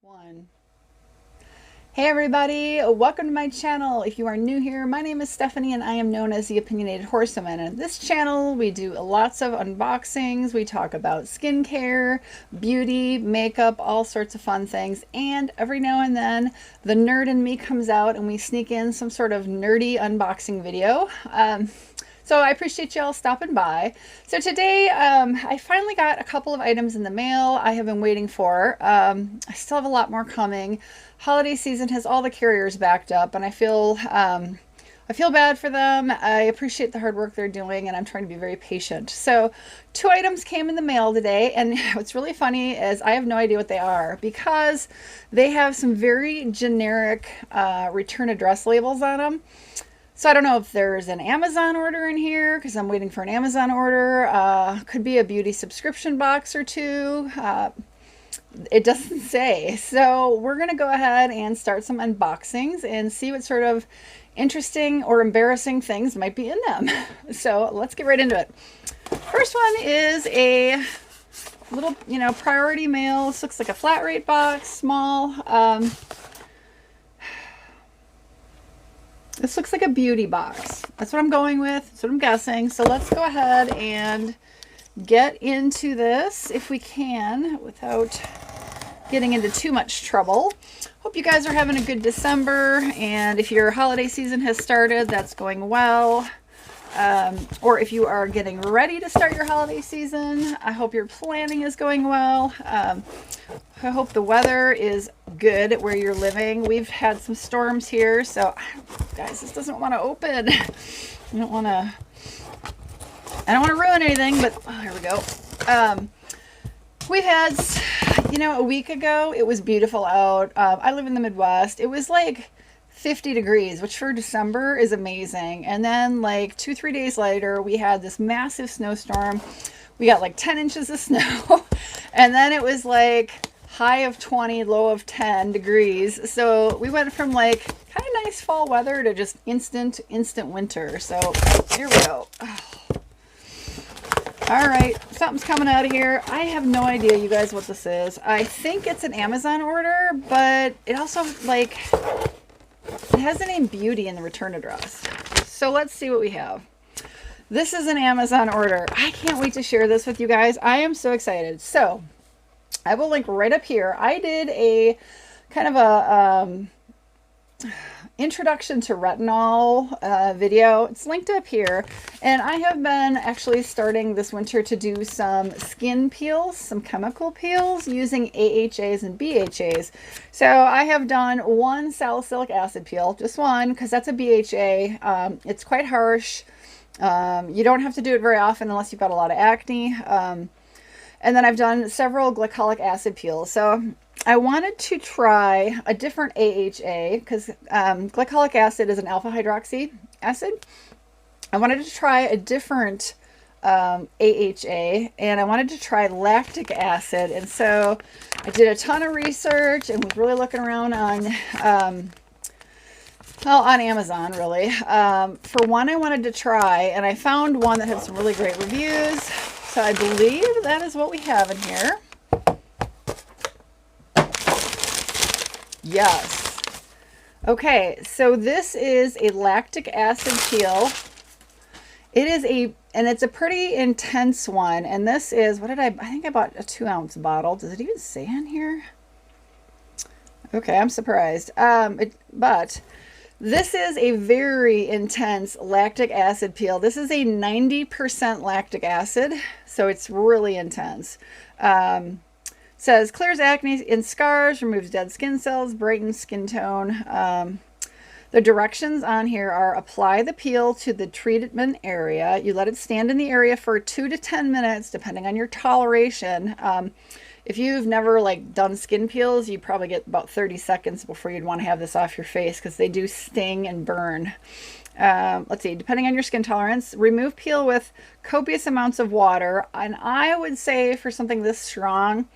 One. Hey everybody, welcome to my channel. If you are new here, my name is Stephanie and I am known as the Opinionated Horsewoman. And this channel, we do lots of unboxings. We talk about skincare, beauty, makeup, all sorts of fun things. And every now and then, the nerd in me comes out and we sneak in some sort of nerdy unboxing video. So I appreciate y'all stopping by. So today, I finally got a couple of items in the mail I have been waiting for. I still have a lot more coming. Holiday season has all the carriers backed up, and I feel bad for them. I appreciate the hard work they're doing, and I'm trying to be very patient. So 2 items came in the mail today, and what's really funny is I have no idea what they are because they have some very generic return address labels on them. So I don't know if there's an Amazon order in here because I'm waiting for an Amazon order. Could be a beauty subscription box or 2. It doesn't say. So we're going to go ahead and start some unboxings and see what sort of interesting or embarrassing things might be in them. So let's get right into it. First one is a little, priority mail. This looks like a flat rate box, small. This looks like a beauty box. That's what I'm going with. That's what I'm guessing. So let's go ahead and get into this if we can without getting into too much trouble. Hope you guys are having a good December, and if your holiday season has started, that's going well. Or if you are getting ready to start your holiday season, I hope your planning is going well. I hope the weather is good where you're living. We've had some storms here, so guys, this doesn't want to open. I don't want to ruin anything, but here we go. We've had, a week ago, it was beautiful out. I live in the Midwest. It was like 50 degrees, which for December is amazing. And then like 2-3 days later, we had this massive snowstorm. We got like 10 inches of snow. And then it was like high of 20, low of 10 degrees. So we went from like kind of nice fall weather to just instant winter. So here we go. Oh. All right, something's coming out of here. I have no idea, you guys, what this is. I think it's an Amazon order, but it also it has the name Beauty in the return address. So let's see what we have. This is an Amazon order. I can't wait to share this with you guys. I am so excited. So I will link right up here. I did a kind of a introduction to retinol video. It's linked up here. And I have been actually starting this winter to do some skin peels, some chemical peels using AHAs and BHAs. So I have done one salicylic acid peel, just one, because that's a BHA. It's quite harsh. You don't have to do it very often unless you've got a lot of acne. And then I've done several glycolic acid peels. So I wanted to try a different AHA because glycolic acid is an alpha hydroxy acid. I wanted to try a different AHA, and I wanted to try lactic acid. And so I did a ton of research and was really looking around on Amazon, really, for one I wanted to try, and I found one that had some really great reviews. So I believe that is what we have in here. Yes. Okay, so this is a lactic acid peel. It is and it's a pretty intense one. And this is, I think I bought a 2-ounce bottle. Does it even say in here? Okay, I'm surprised. But this is a very intense lactic acid peel. This is a 90% lactic acid, so it's really intense. Says clears acne and scars, removes dead skin cells, brightens skin tone. The directions on here are apply the peel to the treatment area. You let it stand in the area for 2 to 10 minutes, depending on your toleration. If you've never done skin peels, you probably get about 30 seconds before you'd want to have this off your face because they do sting and burn. Let's see, depending on your skin tolerance, remove peel with copious amounts of water. And I would say for something this strong,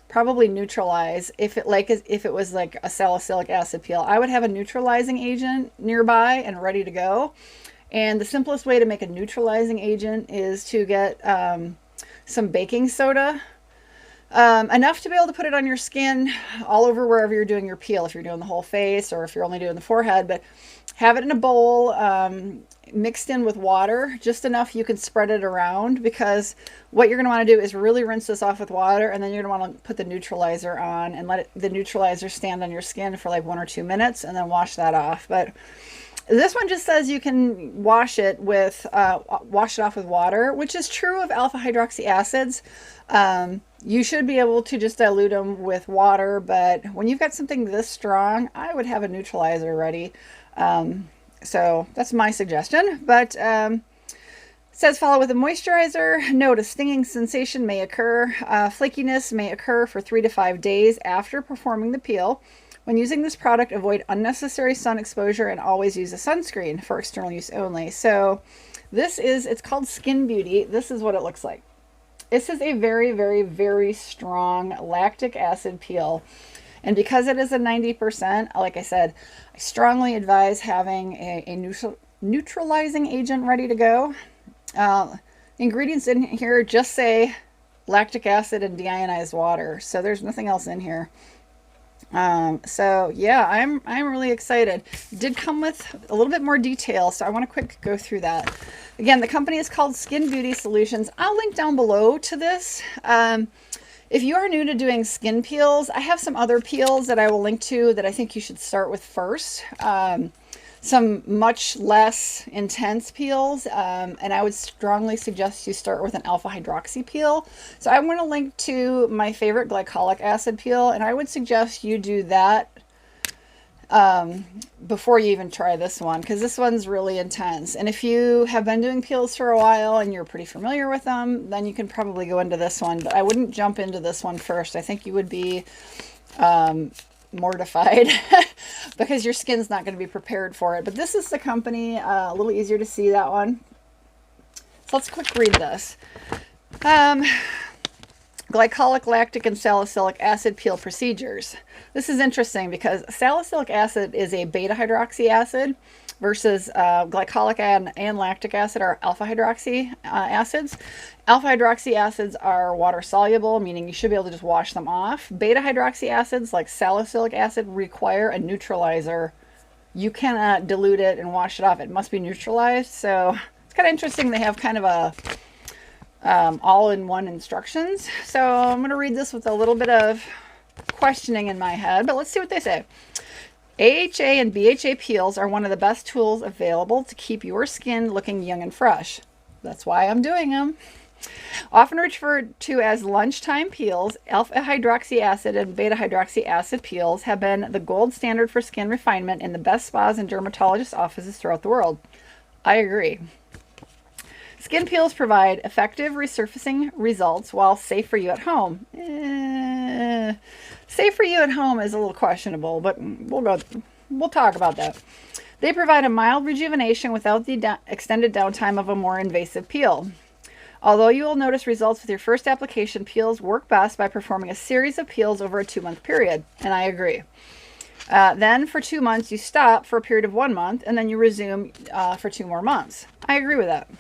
probably neutralize. If it was like a salicylic acid peel, I would have a neutralizing agent nearby and ready to go. And the simplest way to make a neutralizing agent is to get some baking soda. enough to be able to put it on your skin all over wherever you're doing your peel, if you're doing the whole face or if you're only doing the forehead. But have it in a bowl, mixed in with water, just enough you can spread it around, because what you're going to want to do is really rinse this off with water, and then you're going to want to put the neutralizer on and let the neutralizer stand on your skin for like 1 or 2 minutes and then wash that off. But this one just says you can wash it off with water, which is true of alpha hydroxy acids. You should be able to just dilute them with water, but when you've got something this strong, I would have a neutralizer ready. So that's my suggestion. But it says follow with a moisturizer. Note a stinging sensation may occur. Flakiness may occur for 3 to 5 days after performing the peel. When using this product, avoid unnecessary sun exposure and always use a sunscreen for external use only. So it's called Skin Beauty. This is what it looks like. This is a very, very, very strong lactic acid peel. And because it is a 90%, like I said, I strongly advise having a neutralizing agent ready to go. Ingredients in here just say lactic acid and deionized water. So there's nothing else in here. So yeah, I'm really excited. It did come with a little bit more detail, so I want to quick go through that. Again, the company is called Skin Beauty Solutions. I'll link down below to this. If you are new to doing skin peels, I have some other peels that I will link to that I think you should start with first. Some much less intense peels, and I would strongly suggest you start with an alpha hydroxy peel. So I'm going to link to my favorite glycolic acid peel, and I would suggest you do that before you even try this one, because this one's really intense. And if you have been doing peels for a while and you're pretty familiar with them, then you can probably go into this one, but I wouldn't jump into this one first. I think you would be mortified because your skin's not going to be prepared for it. But this is the company, a little easier to see that one. So let's quick read this. Glycolic, lactic, and salicylic acid peel procedures. This is interesting because salicylic acid is a beta hydroxy acid versus glycolic and lactic acid are alpha hydroxy acids. Alpha hydroxy acids are water soluble, meaning you should be able to just wash them off. Beta hydroxy acids like salicylic acid require a neutralizer. You cannot dilute it and wash it off. It must be neutralized. So it's kind of interesting. They have kind of a all-in-one instructions. So I'm going to read this with a little bit of questioning in my head, but let's see what they say. AHA and BHA peels are one of the best tools available to keep your skin looking young and fresh. That's why I'm doing them. Often referred to as lunchtime peels, alpha hydroxy acid and beta hydroxy acid peels have been the gold standard for skin refinement in the best spas and dermatologist offices throughout the world. I agree. Skin peels provide effective resurfacing results while safe for you at home. Safe for you at home is a little questionable, but we'll talk about that. They provide a mild rejuvenation without the extended downtime of a more invasive peel. Although you will notice results with your first application, peels work best by performing a series of peels over a 2-month period, and I agree. Then for 2 months, you stop for a period of 1 month, and then you resume for 2 more months. I agree with that.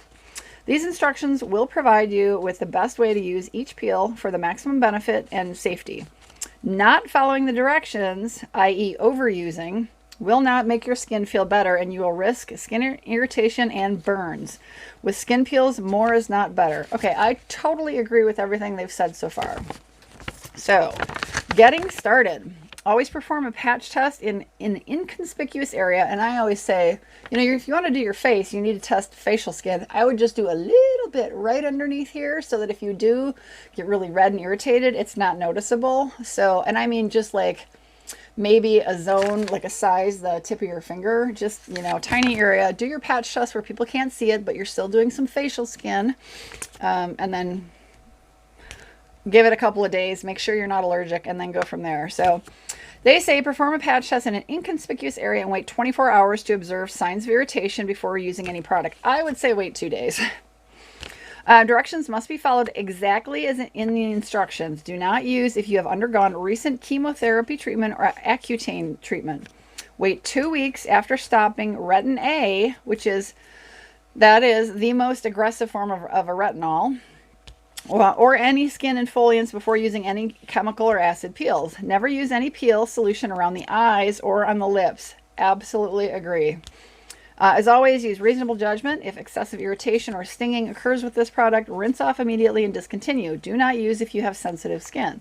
These instructions will provide you with the best way to use each peel for the maximum benefit and safety. Not following the directions, i.e. overusing, will not make your skin feel better, and you will risk skin irritation and burns. With skin peels, more is not better. Okay, I totally agree with everything they've said so far. So, getting started. Always perform a patch test in an inconspicuous area. And I always say, you know, if you want to do your face, you need to test facial skin. I would just do a little bit right underneath here so that if you do get really red and irritated, it's not noticeable. So, and I mean just like maybe a zone, like a size, the tip of your finger, just, you know, tiny area. Do your patch test where people can't see it, but you're still doing some facial skin. And then give it a couple of days, make sure you're not allergic, and then go from there. So they say perform a patch test in an inconspicuous area and wait 24 hours to observe signs of irritation before using any product. I would say wait 2 days. Directions must be followed exactly as in the instructions. Do not use if you have undergone recent chemotherapy treatment or Accutane treatment. Wait 2 weeks after stopping Retin-A, that is the most aggressive form of a retinol. or any skin exfoliants before using any chemical or acid peels. Never use any peel solution around the eyes or on the lips. Absolutely agree. As always, use reasonable judgment. If excessive irritation or stinging occurs with this product, rinse off immediately and discontinue. Do not use if you have sensitive skin.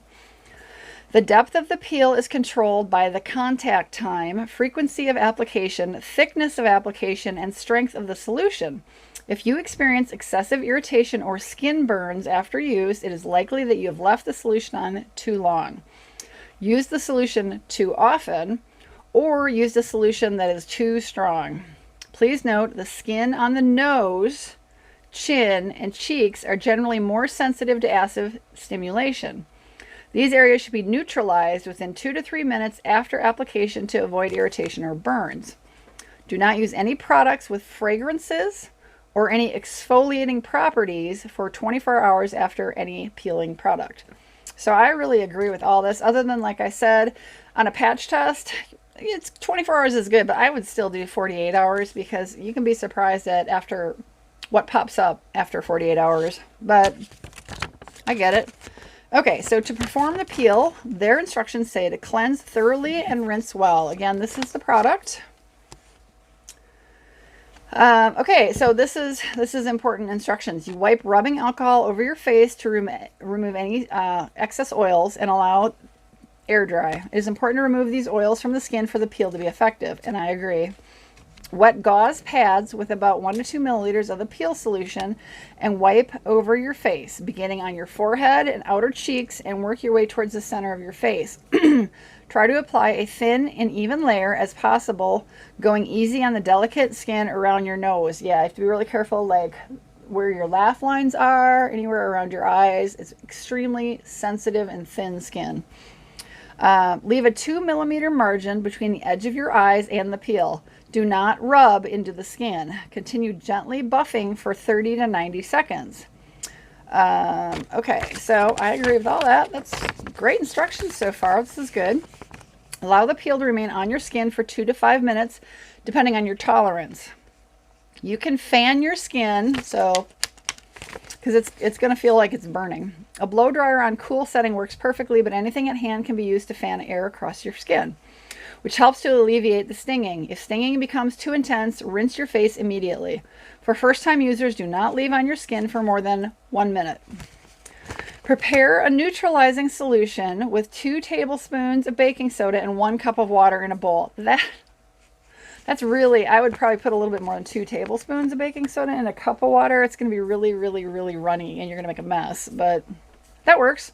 The depth of the peel is controlled by the contact time, frequency of application, thickness of application, and strength of the solution. If you experience excessive irritation or skin burns after use, it is likely that you have left the solution on too long. Use the solution too often, or use a solution that is too strong. Please note the skin on the nose, chin, and cheeks are generally more sensitive to acid stimulation. These areas should be neutralized within 2 to 3 minutes after application to avoid irritation or burns. Do not use any products with fragrances or any exfoliating properties for 24 hours after any peeling product. So I really agree with all this, other than, like I said, on a patch test, it's 24 hours is good, but I would still do 48 hours because you can be surprised at after what pops up after 48 hours, but I get it. Okay, so to perform the peel, their instructions say to cleanse thoroughly and rinse well. Again, this is the product. Okay, so this is important instructions. You wipe rubbing alcohol over your face to remove any excess oils and allow air dry. It is important to remove these oils from the skin for the peel to be effective, and I agree. Wet gauze pads with about 1 to 2 milliliters of the peel solution and wipe over your face, beginning on your forehead and outer cheeks, and work your way towards the center of your face. Try to apply a thin and even layer as possible, going easy on the delicate skin around your nose. Yeah, you have to be really careful, like where your laugh lines are, anywhere around your eyes. It's extremely sensitive and thin skin. Leave a 2 millimeter margin between the edge of your eyes and the peel. Do not rub into the skin. Continue gently buffing for 30 to 90 seconds. Okay, so I agree with all that. That's great instructions so far. This is good. Allow the peel to remain on your skin for 2 to 5 minutes, depending on your tolerance. You can fan your skin, so because it's going to feel like it's burning. A blow dryer on cool setting works perfectly, but anything at hand can be used to fan air across your skin, which helps to alleviate the stinging. If stinging becomes too intense, rinse your face immediately. For first-time users, do not leave on your skin for more than 1 minute. Prepare a neutralizing solution with 2 tablespoons of baking soda and 1 cup of water in a bowl. That's really, I would probably put a little bit more than 2 tablespoons of baking soda in a cup of water. It's going to be really, really, really runny, and you're going to make a mess, but that works.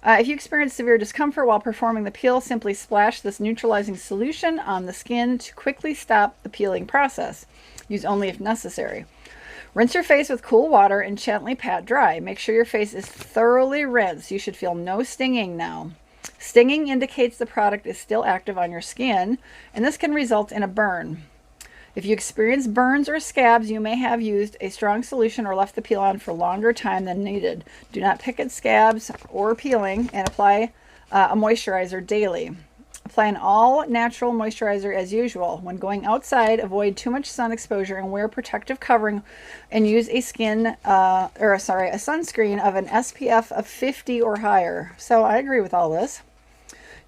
If you experience severe discomfort while performing the peel, simply splash this neutralizing solution on the skin to quickly stop the peeling process. Use only if necessary. Rinse your face with cool water and gently pat dry. Make sure your face is thoroughly rinsed. You should feel no stinging now. Stinging indicates the product is still active on your skin, and this can result in a burn. If you experience burns or scabs, you may have used a strong solution or left the peel on for longer time than needed. Do not pick at scabs or peeling, and apply a moisturizer daily. Apply an all-natural moisturizer as usual. When going outside, avoid too much sun exposure and wear protective covering, and use a sunscreen of an SPF of 50 or higher. So I agree with all this.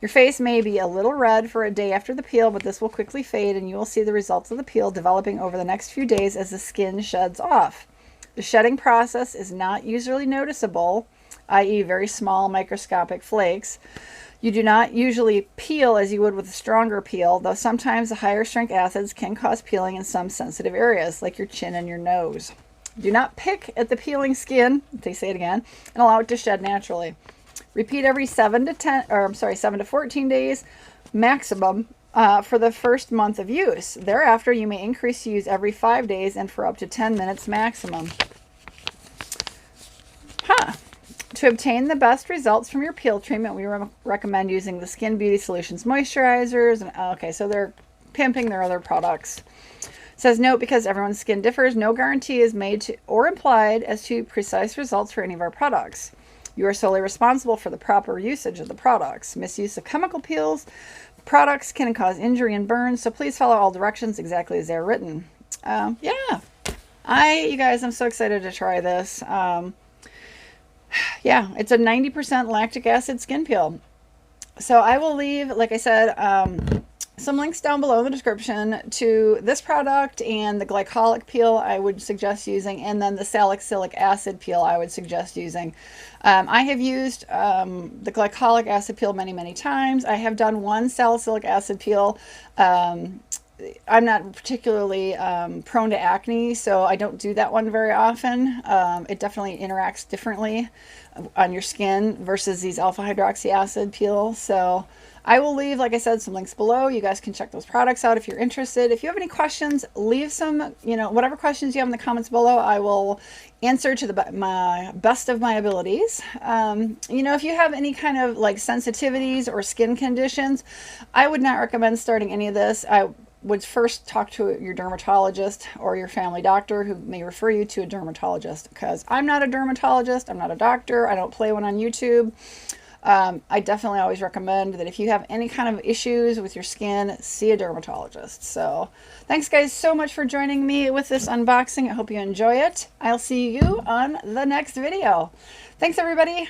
Your face may be a little red for a day after the peel, but this will quickly fade, and you will see the results of the peel developing over the next few days as the skin sheds off. The shedding process is not usually noticeable, i.e. very small microscopic flakes. You do not usually peel as you would with a stronger peel, though sometimes the higher strength acids can cause peeling in some sensitive areas, like your chin and your nose. Do not pick at the peeling skin, they say it again, and allow it to shed naturally. Repeat every 7 to 14 days maximum for the first month of use. Thereafter, you may increase to use every 5 days and for up to 10 minutes maximum. To obtain the best results from your peel treatment, we recommend using the Skin Beauty Solutions moisturizers. And okay, so they're pimping their other products. It says, note, because everyone's skin differs, no guarantee is made to or implied as to precise results for any of our products. You are solely responsible for the proper usage of the products. Misuse of chemical peels products can cause injury and burns, so please follow all directions exactly as they're written. Yeah, you guys, I'm so excited to try this. Yeah, it's a 90% lactic acid skin peel. So I will leave, like I said, some links down below in the description to this product and the glycolic peel I would suggest using, and then the salicylic acid peel I would suggest using. I have used the glycolic acid peel many times. I have done one salicylic acid peel. I'm not particularly prone to acne, so I don't do that one very often. It definitely interacts differently on your skin versus these alpha hydroxy acid peels. So I will leave, like I said, some links below. You guys can check those products out if you're interested. If you have any questions, leave some, whatever questions you have in the comments below, I will answer to my best of my abilities. If you have any kind of like sensitivities or skin conditions, I would not recommend starting any of this. I would first talk to your dermatologist or your family doctor, who may refer you to a dermatologist, because I'm not a dermatologist, I'm not a doctor, I don't play one on YouTube. I definitely always recommend that if you have any kind of issues with your skin, see a dermatologist. So thanks guys so much for joining me with this unboxing. I hope you enjoy it. I'll see you on the next video. Thanks everybody.